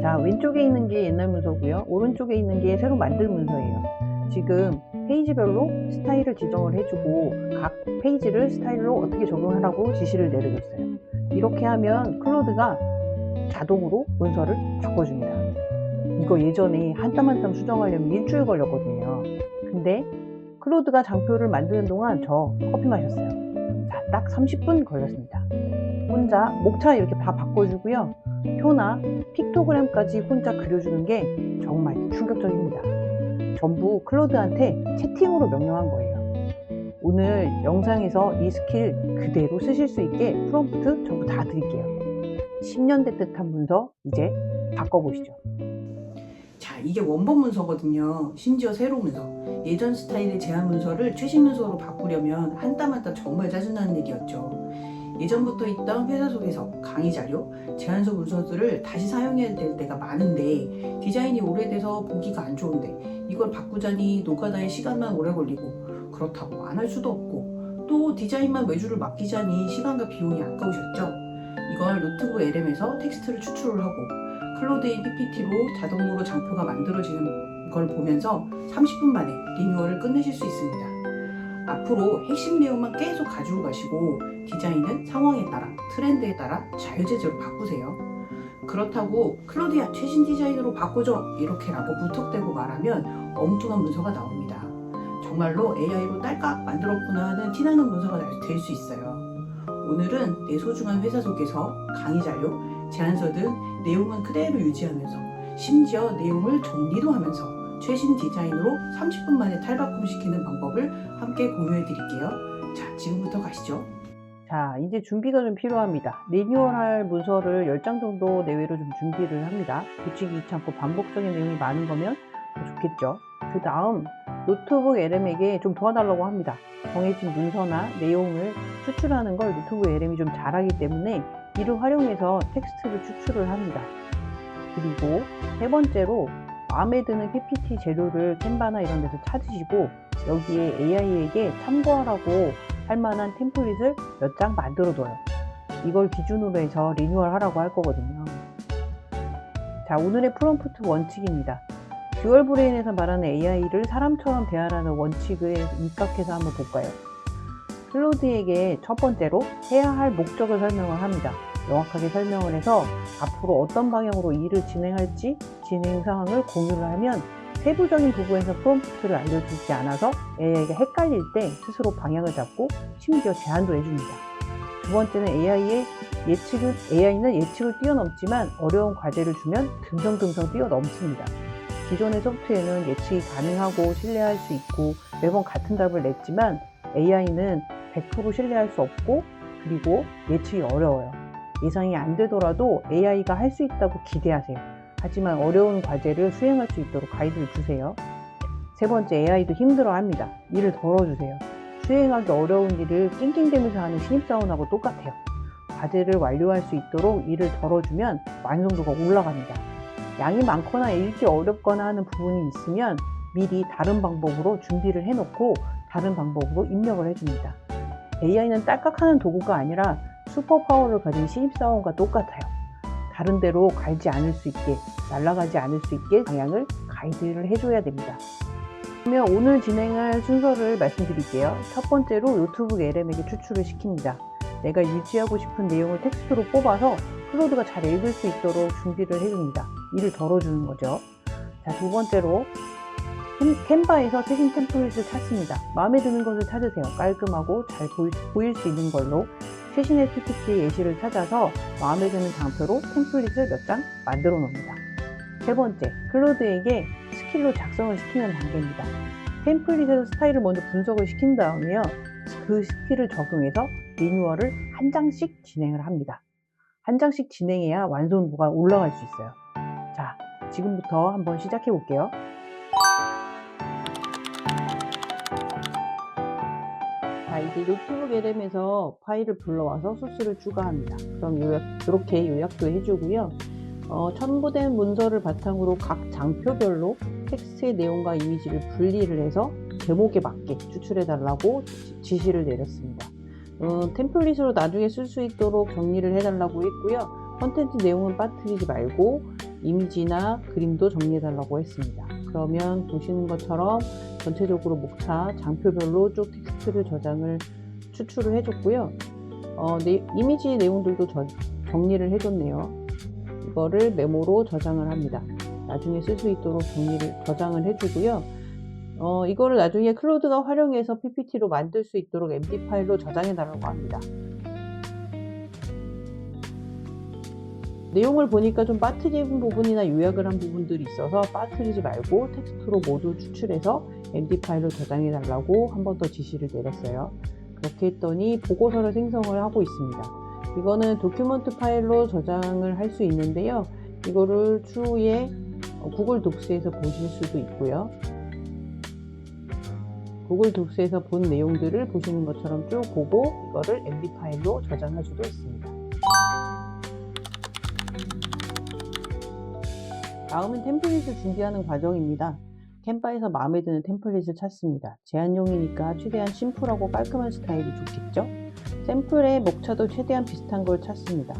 자, 왼쪽에 있는 게 옛날 문서고요. 오른쪽에 있는 게 새로 만들 문서예요. 지금 페이지별로 스타일을 지정을 해주고 각 페이지를 스타일로 어떻게 적용하라고 지시를 내려줬어요. 이렇게 하면 클로드가 자동으로 문서를 바꿔줍니다. 이거 예전에 한 땀 한 땀 수정하려면 일주일 걸렸거든요. 근데 클로드가 장표를 만드는 동안 저 커피 마셨어요. 자, 딱 30분 걸렸습니다. 혼자 목차 이렇게 다 바꿔주고요. 표나 픽토그램까지 혼자 그려주는 게 정말 충격적입니다. 전부 클로드한테 채팅으로 명령한 거예요. 오늘 영상에서 이 스킬 그대로 쓰실 수 있게 프롬프트 전부 다 드릴게요. 10년 된 듯한 문서 이제 바꿔보시죠. 자, 이게 원본 문서거든요. 심지어 세로 문서. 예전 스타일의 제한 문서를 최신 문서로 바꾸려면 한 땀 한 땀 정말 짜증나는 일이었죠. 예전부터 있던 회사 속에서 강의 자료, 제안서 문서들을 다시 사용해야 될 때가 많은데 디자인이 오래돼서 보기가 안 좋은데 이걸 바꾸자니 노가다의 시간만 오래 걸리고 그렇다고 안 할 수도 없고 또 디자인만 외주를 맡기자니 시간과 비용이 아까우셨죠? 이걸 노트북 LM에서 텍스트를 추출을 하고 클로드인 PPT로 자동으로 장표가 만들어지는 걸 보면서 30분 만에 리뉴얼을 끝내실 수 있습니다. 앞으로 핵심 내용만 계속 가지고 가시고 디자인은 상황에 따라 트렌드에 따라 자유제재로 바꾸세요. 그렇다고 클로드야 최신 디자인으로 바꿔줘 이렇게라고 무턱대고 말하면 엉뚱한 문서가 나옵니다. 정말로 AI로 딸깍 만들었구나 하는 티나는 문서가 될 수 있어요. 오늘은 내 소중한 회사 속에서 강의 자료, 제안서 등 내용은 그대로 유지하면서 심지어 내용을 정리도 하면서 최신 디자인으로 30분 만에 탈바꿈시키는 방법을 함께 공유해 드릴게요. 자, 지금부터 가시죠. 자, 이제 준비가 좀 필요합니다. 리뉴얼할 문서를 10장 정도 내외로 좀 준비를 합니다. 붙이기 귀찮고 반복적인 내용이 많은 거면 좋겠죠. 그 다음 노트북 LM에게 좀 도와달라고 합니다. 정해진 문서나 내용을 추출하는 걸 노트북 LM이 좀 잘하기 때문에 이를 활용해서 텍스트를 추출을 합니다. 그리고 세 번째로 마음에 드는 PPT 재료를 캔바나 이런 데서 찾으시고 여기에 AI에게 참고하라고 할 만한 템플릿을 몇 장 만들어 둬요. 이걸 기준으로 해서 리뉴얼 하라고 할 거거든요. 자, 오늘의 프롬프트 원칙입니다. 듀얼브레인에서 말하는 AI를 사람처럼 대하라는 원칙을 입각해서 한번 볼까요? 클로드에게 첫 번째로 해야 할 목적을 설명을 합니다. 명확하게 설명을 해서 앞으로 어떤 방향으로 일을 진행할지 진행 상황을 공유를 하면 세부적인 부분에서 프롬프트를 알려주지 않아서 AI가 헷갈릴 때 스스로 방향을 잡고 심지어 제안도 해줍니다. 두 번째는 AI는 예측을 뛰어넘지만 어려운 과제를 주면 듬성듬성 뛰어넘습니다. 기존의 소프트웨어는 예측이 가능하고 신뢰할 수 있고 매번 같은 답을 냈지만 AI는 100% 신뢰할 수 없고 그리고 예측이 어려워요. 예상이 안 되더라도 AI가 할 수 있다고 기대하세요. 하지만 어려운 과제를 수행할 수 있도록 가이드를 주세요. 세 번째, AI도 힘들어합니다. 일을 덜어주세요. 수행하기 어려운 일을 낑낑대면서 하는 신입사원하고 똑같아요. 과제를 완료할 수 있도록 일을 덜어주면 완성도가 올라갑니다. 양이 많거나 읽기 어렵거나 하는 부분이 있으면 미리 다른 방법으로 준비를 해놓고 다른 방법으로 입력을 해줍니다. AI는 딸깍하는 도구가 아니라 슈퍼파워를 가진 신입사원과 똑같아요. 다른 데로 갈지 않을 수 있게, 날아가지 않을 수 있게 방향을 가이드를 해줘야 됩니다. 그러면 오늘 진행할 순서를 말씀드릴게요. 첫 번째로 노트북 LM에게 추출을 시킵니다. 내가 유지하고 싶은 내용을 텍스트로 뽑아서 클로드가 잘 읽을 수 있도록 준비를 해줍니다. 일을 덜어주는 거죠. 자, 두 번째로 캔바에서 최신 템플릿을 찾습니다. 마음에 드는 것을 찾으세요. 깔끔하고 잘 보일 수 있는 걸로 최신의 PPT 예시를 찾아서 마음에 드는 장표로 템플릿을 몇 장 만들어 놓습니다. 세 번째, 클로드에게 스킬로 작성을 시키는 단계입니다. 템플릿에서 스타일을 먼저 분석을 시킨 다음에요. 그 스킬을 적용해서 리뉴얼을 한 장씩 진행을 합니다. 한 장씩 진행해야 완성도가 올라갈 수 있어요. 자, 지금부터 한번 시작해 볼게요. 자, 이제 노트북 LM에서 파일을 불러와서 소스를 추가합니다. 그럼 이렇게 요약도 해주고요. 첨부된 문서를 바탕으로 각 장표별로 텍스트의 내용과 이미지를 분리를 해서 제목에 맞게 추출해달라고 지시를 내렸습니다. 템플릿으로 나중에 쓸 수 있도록 정리를 해달라고 했고요. 컨텐츠 내용은 빠뜨리지 말고 이미지나 그림도 정리해달라고 했습니다. 그러면 보시는 것처럼 전체적으로 목차 장표별로 쭉 텍스트를 추출을 해줬고요. 이미지 내용들도 정리를 해줬네요. 이거를 메모로 저장을 합니다. 나중에 쓸 수 있도록 저장을 해주고요. 이거를 나중에 클로드가 활용해서 PPT로 만들 수 있도록 MD 파일로 저장해 달라고 합니다. 내용을 보니까 좀 빠뜨린 부분이나 요약을 한 부분들이 있어서 빠뜨리지 말고 텍스트로 모두 추출해서 MD 파일로 저장해 달라고 한 번 더 지시를 내렸어요. 그렇게 했더니 보고서를 생성을 하고 있습니다. 이거는 도큐먼트 파일로 저장을 할 수 있는데요. 이거를 추후에 구글 독스에서 보실 수도 있고요. 구글 독스에서 본 내용들을 보시는 것처럼 쭉 보고 이거를 MD 파일로 저장할 수도 있습니다. 다음은 템플릿을 준비하는 과정입니다. 캔바에서 마음에 드는 템플릿을 찾습니다. 제안용이니까 최대한 심플하고 깔끔한 스타일이 좋겠죠? 샘플의 목차도 최대한 비슷한 걸 찾습니다.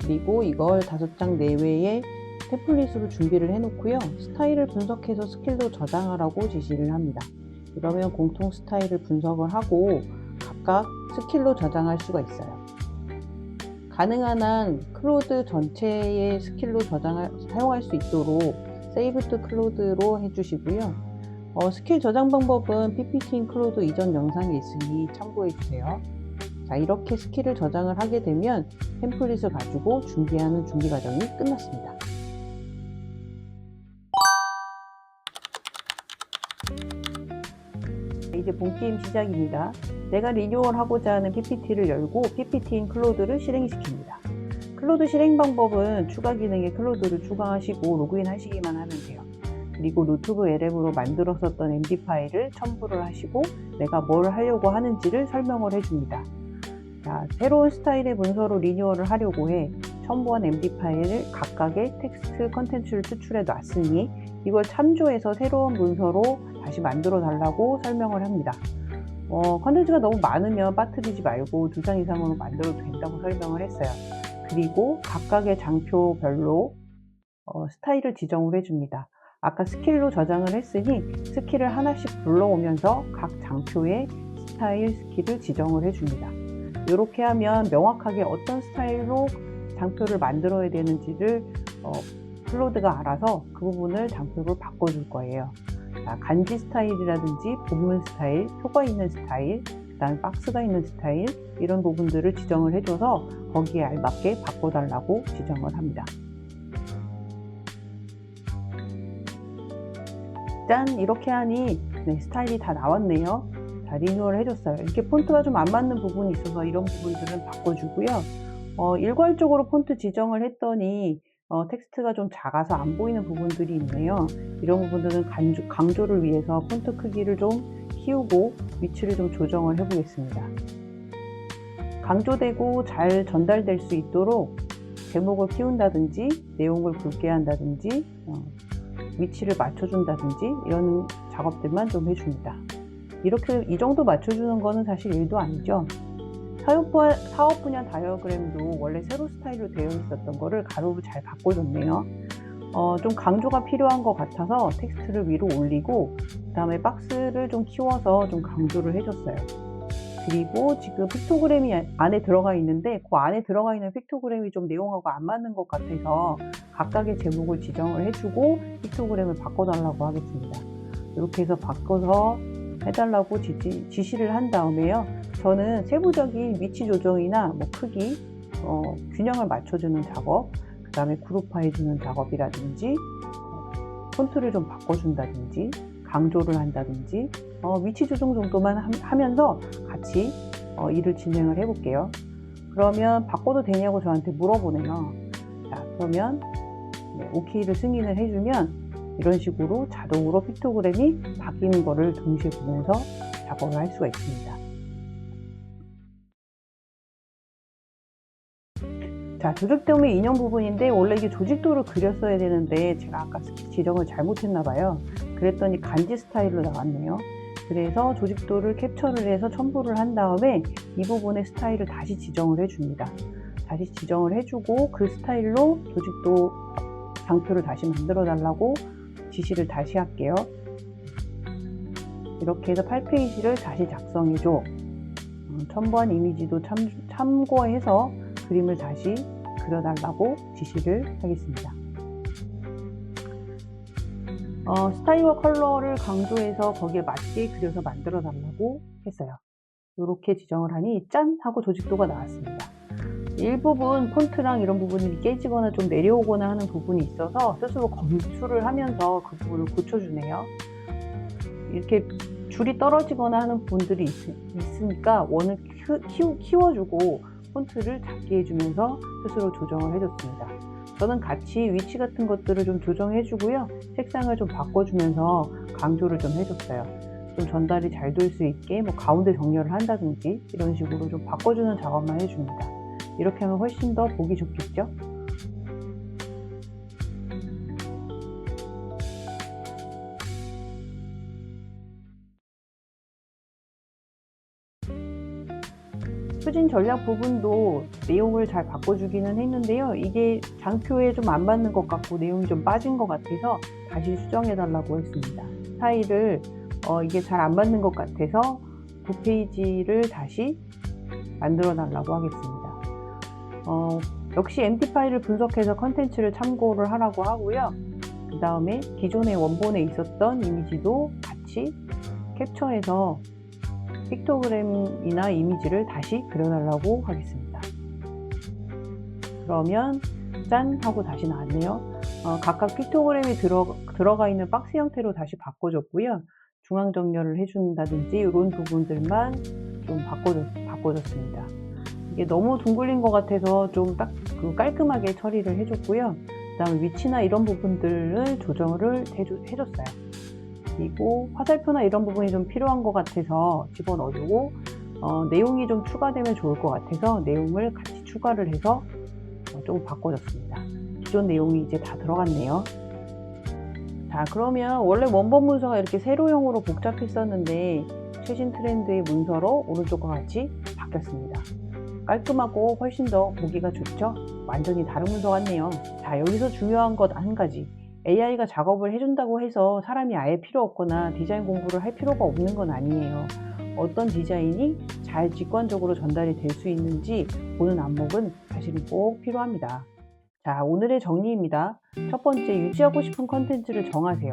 그리고 이걸 5장 내외의 템플릿으로 준비를 해놓고요. 스타일을 분석해서 스킬로 저장하라고 지시를 합니다. 이러면 공통 스타일을 분석을 하고 각각 스킬로 저장할 수가 있어요. 가능한 한 클로드 전체의 스킬로 사용할 수 있도록 Save to Cloud로 해주시고요. 스킬 저장 방법은 PPT in 클로드 이전 영상에 있으니 참고해주세요. 자, 이렇게 스킬을 저장을 하게 되면 템플릿을 가지고 준비하는 준비 과정이 끝났습니다. 이제 본게임 시작입니다. 내가 리뉴얼하고자 하는 PPT를 열고 PPT in 클로드를 실행시킵니다. 클로드 실행 방법은 추가 기능에 클로드를 추가하시고 로그인 하시기만 하면 돼요. 그리고 노트북 LM으로 만들었었던 MD 파일을 첨부를 하시고 내가 뭘 하려고 하는지를 설명을 해줍니다. 자, 새로운 스타일의 문서로 리뉴얼을 하려고 해 첨부한 MD 파일을 각각의 텍스트 컨텐츠를 추출해 놨으니 이걸 참조해서 새로운 문서로 다시 만들어 달라고 설명을 합니다. 컨텐츠가 너무 많으면 빠뜨리지 말고 2장 이상으로 만들어도 된다고 설명을 했어요. 그리고 각각의 장표별로 스타일을 지정을 해줍니다. 아까 스킬로 저장을 했으니 스킬을 하나씩 불러오면서 각 장표의 스타일 스킬을 지정을 해줍니다. 이렇게 하면 명확하게 어떤 스타일로 장표를 만들어야 되는지를 클로드가 알아서 그 부분을 장표로 바꿔줄 거예요. 자, 간지 스타일이라든지 본문 스타일, 표가 있는 스타일, 그 다음에 박스가 있는 스타일 이런 부분들을 지정을 해줘서 거기에 알맞게 바꿔달라고 지정을 합니다. 짠! 이렇게 하니 스타일이 다 나왔네요. 자, 리뉴얼 해줬어요. 이렇게 폰트가 좀 안 맞는 부분이 있어서 이런 부분들은 바꿔주고요. 일괄적으로 폰트 지정을 했더니 텍스트가 좀 작아서 안 보이는 부분들이 있네요. 이런 부분들은 강조를 위해서 폰트 크기를 좀 키우고 위치를 좀 조정을 해 보겠습니다. 강조되고 잘 전달될 수 있도록 제목을 키운다든지 내용을 굵게 한다든지 위치를 맞춰준다든지 이런 작업들만 좀 해줍니다. 이렇게 이 정도 맞춰주는 거는 사실 일도 아니죠. 사업 분야 다이어그램도 원래 세로 스타일로 되어 있었던 거를 가로로 잘 바꿔줬네요. 좀 강조가 필요한 것 같아서 텍스트를 위로 올리고 그 다음에 박스를 좀 키워서 좀 강조를 해줬어요. 그리고 지금 픽토그램이 안에 들어가 있는데 그 안에 들어가 있는 픽토그램이 좀 내용하고 안 맞는 것 같아서 각각의 제목을 지정을 해주고 픽토그램을 바꿔달라고 하겠습니다. 이렇게 해서 바꿔서 해달라고 지시를 한 다음에요. 저는 세부적인 위치 조정이나 뭐 크기, 균형을 맞춰주는 작업, 그 다음에 그룹화해주는 작업이라든지 폰트를 좀 바꿔준다든지 강조를 한다든지 위치 조정 정도만 하면서 같이 일을 진행을 해볼게요. 그러면 바꿔도 되냐고 저한테 물어보네요. 자, 그러면 OK를 승인을 해주면 이런 식으로 자동으로 픽토그램이 바뀌는 거를 동시에 보면서 작업을 할 수가 있습니다. 자, 조직도의 인형 부분인데 원래 이게 조직도를 그렸어야 되는데 제가 아까 지정을 잘못했나 봐요. 그랬더니 간지 스타일로 나왔네요. 그래서 조직도를 캡처를 해서 첨부를 한 다음에 이 부분의 스타일을 다시 지정을 해줍니다. 다시 지정을 해주고 그 스타일로 조직도 장표를 다시 만들어 달라고 지시를 다시 할게요. 이렇게 해서 8페이지를 다시 작성해줘. 첨부한 이미지도 참고해서 그림을 다시 그려달라고 지시를 하겠습니다. 스타일과 컬러를 강조해서 거기에 맞게 그려서 만들어 달라고 했어요. 이렇게 지정을 하니 짠! 하고 조직도가 나왔습니다. 일부분 폰트랑 이런 부분이 깨지거나 좀 내려오거나 하는 부분이 있어서 스스로 검수를 하면서 그 부분을 고쳐주네요. 이렇게 줄이 떨어지거나 하는 부분들이 있으니까 원을 키워주고 폰트를 작게 해주면서 스스로 조정을 해줬습니다. 저는 같이 위치 같은 것들을 좀 조정해주고요. 색상을 좀 바꿔주면서 강조를 좀 해줬어요. 좀 전달이 잘 될 수 있게 뭐 가운데 정렬을 한다든지 이런 식으로 좀 바꿔주는 작업만 해줍니다. 이렇게 하면 훨씬 더 보기 좋겠죠? 추진 전략 부분도 내용을 잘 바꿔주기는 했는데요. 이게 장표에 좀 안 맞는 것 같고 내용이 좀 빠진 것 같아서 다시 수정해 달라고 했습니다. 스타일을 이게 잘 안 맞는 것 같아서 9페이지를 다시 만들어 달라고 하겠습니다. 역시 MT 파일을 분석해서 컨텐츠를 참고를 하라고 하고요. 그 다음에 기존의 원본에 있었던 이미지도 같이 캡처해서 픽토그램이나 이미지를 다시 그려달라고 하겠습니다. 그러면 짠! 하고 다시 나왔네요. 각각 픽토그램이 들어가 있는 박스 형태로 다시 바꿔줬고요. 중앙 정렬을 해준다든지 이런 부분들만 좀 바꿔줬습니다. 이게 너무 둥글린 것 같아서 좀 딱 깔끔하게 처리를 해줬고요. 그 다음에 위치나 이런 부분들을 조정을 해줬어요. 그리고 화살표나 이런 부분이 좀 필요한 것 같아서 집어넣어주고 내용이 좀 추가되면 좋을 것 같아서 내용을 같이 추가를 해서 조금 바꿔줬습니다. 기존 내용이 이제 다 들어갔네요. 자, 그러면 원래 원본 문서가 이렇게 세로형으로 복잡했었는데 최신 트렌드의 문서로 오른쪽과 같이 바뀌었습니다. 깔끔하고 훨씬 더 보기가 좋죠? 완전히 다른 문서 같네요. 자, 여기서 중요한 것 한 가지. AI가 작업을 해준다고 해서 사람이 아예 필요 없거나 디자인 공부를 할 필요가 없는 건 아니에요. 어떤 디자인이 잘 직관적으로 전달이 될 수 있는지 보는 안목은 사실은 꼭 필요합니다. 자, 오늘의 정리입니다. 첫 번째, 유지하고 싶은 컨텐츠를 정하세요.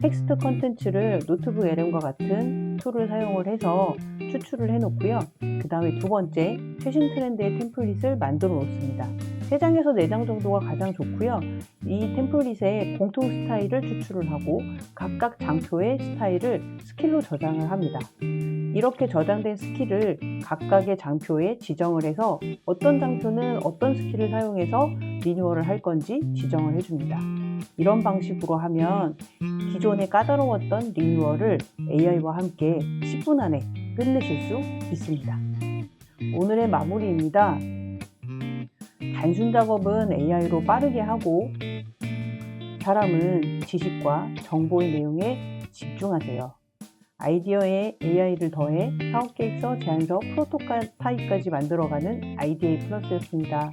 텍스트 컨텐츠를 노트북 LM과 같은 툴을 사용을 해서 추출을 해놓고요. 그 다음에 두 번째, 최신 트렌드의 템플릿을 만들어 놓습니다. 3장에서 4장 정도가 가장 좋고요. 이 템플릿에 공통 스타일을 추출을 하고 각각 장표의 스타일을 스킬로 저장을 합니다. 이렇게 저장된 스킬을 각각의 장표에 지정을 해서 어떤 장표는 어떤 스킬을 사용해서 리뉴얼을 할 건지 지정을 해줍니다. 이런 방식으로 하면 기존에 까다로웠던 리뉴얼을 AI와 함께 10분 안에 끝내실 수 있습니다. 오늘의 마무리입니다. 단순 작업은 AI로 빠르게 하고 사람은 지식과 정보의 내용에 집중하세요. 아이디어에 AI를 더해 사업계획서, 제안서, 프로토타입까지 만들어가는 아이디에이 플러스였습니다.